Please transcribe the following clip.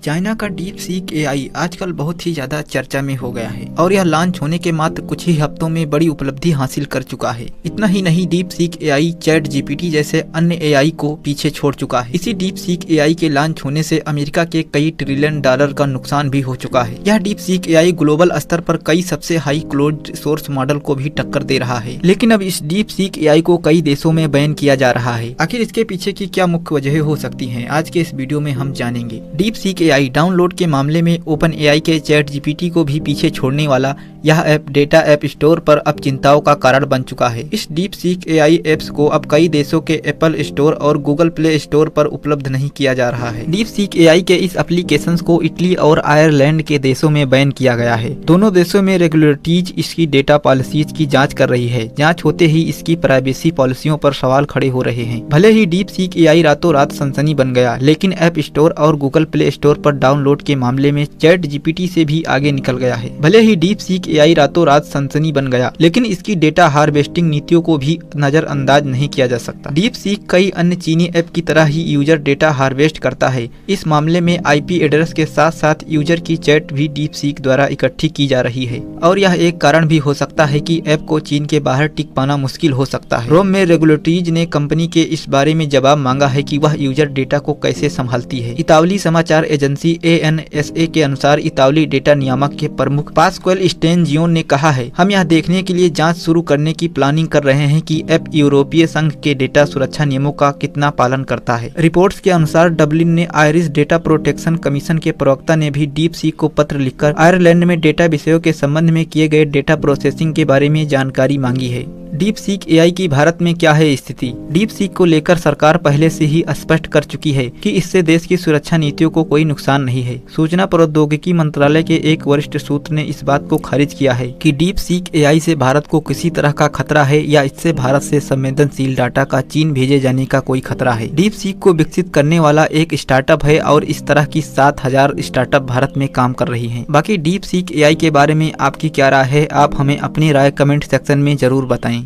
China का deep seek AI आजकल बहुत ही ज्यादा चर्चा में हो गया है और यह लॉन्च होने के मात्र कुछ ही हफ्तों में बड़ी उपलब्धि हासिल कर चुका है। इतना ही नहीं, deep seek AI chat GPT जैसे अन्य एआई को पीछे छोड़ चुका है। इसी डीप सीक एआई के लॉन्च होने से अमेरिका के कई ट्रिलियन डॉलर का नुकसान भी हो चुका है। यह डीप सीक एआई ग्लोबल स्तर पर कई सबसे हाई क्लोज्ड सोर्स मॉडल को भी टक्कर दे रहा है, लेकिन अब इस डीप सीक एआई को कई देशों में बैन किया जा रहा है। आखिर इसके पीछे की क्या मुख्य वजह हो सकती है, आज के इस वीडियो में हम जानेंगे। डीप सीक एआई डाउनलोड के मामले में ओपन एआई के चैट जीपीटी को भी पीछे छोड़ने वाला यह ऐप डेटा ऐप स्टोर पर अब चिंताओं का कारण बन चुका है। इस डीप सीक एआई एप्स को अब कई देशों के एप्पल स्टोर और गूगल प्ले स्टोर पर उपलब्ध नहीं किया जा रहा है। डीप सीक एआई के इस एप्लीकेशंस को इटली और आयरलैंड के देशों में बैन किया गया है। दोनों देशों में रेगुलेटरीज इसकी डेटा पॉलिसीज की जांच कर रही है। जांच होते ही इसकी प्राइवेसी पॉलिसियों पर सवाल खड़े हो रहे हैं। भले ही डीप सीक एआई रातों रात सनसनी बन गया, लेकिन ऐप स्टोर और गूगल प्ले स्टोर पर डाउनलोड के मामले में चैट जीपीटी से भी आगे निकल गया है। भले ही डीप सीक एआई रातों रात सनसनी बन गया, लेकिन इसकी डेटा हार्वेस्टिंग नीतियों को भी नजरअंदाज नहीं किया जा सकता। डीप सीक कई अन्य चीनी ऐप की तरह ही यूजर डेटा हार्वेस्ट करता है। इस मामले में आईपी एड्रेस के साथ साथ यूजर की चैट भी डीप सीक द्वारा इकट्ठी की जा रही है और यह एक कारण भी हो सकता है कि ऐप को चीन के बाहर टिक पाना मुश्किल हो सकता है। रोम में रेगुलेटरीज ने कंपनी के इस बारे में जवाब मांगा है कि वह यूजर डेटा को कैसे संभालती है। इतावली समाचार एजेंसी ANSA के अनुसार इतावली डेटा नियामक के प्रमुख पास्क्वेल स्टेनजियोन ने कहा है, हम यह देखने के लिए जांच शुरू करने की प्लानिंग कर रहे हैं कि ऐप यूरोपीय संघ के डेटा सुरक्षा नियमों का कितना पालन करता है। रिपोर्ट्स के अनुसार डब्लिन ने आयरिश डेटा प्रोटेक्शन कमीशन के प्रवक्ता ने भी डीप सीक को पत्र लिखकर आयरलैंड में डेटा विषयों के संबंध में किए गए डेटा प्रोसेसिंग के बारे में जानकारी मांगी है। डीप सीक एआई की भारत में क्या है स्थिति? डीप सीक को लेकर सरकार पहले से ही स्पष्ट कर चुकी है कि इससे देश की सुरक्षा नीतियों को कोई नुकसान नहीं है। सूचना प्रौद्योगिकी मंत्रालय के एक वरिष्ठ सूत्र ने इस बात को खारिज किया है कि डीप सीक एआई से भारत को किसी तरह का खतरा है या इससे भारत से संवेदनशील डाटा का चीन भेजे जाने का कोई खतरा है। डीप सीक को विकसित करने वाला एक स्टार्टअप है और इस तरह की 7000 स्टार्टअप भारत में काम कर रही है। बाकी डीप सीक एआई के बारे में आपकी क्या राय है? आप हमें अपनी राय कमेंट सेक्शन में जरूर बताएं।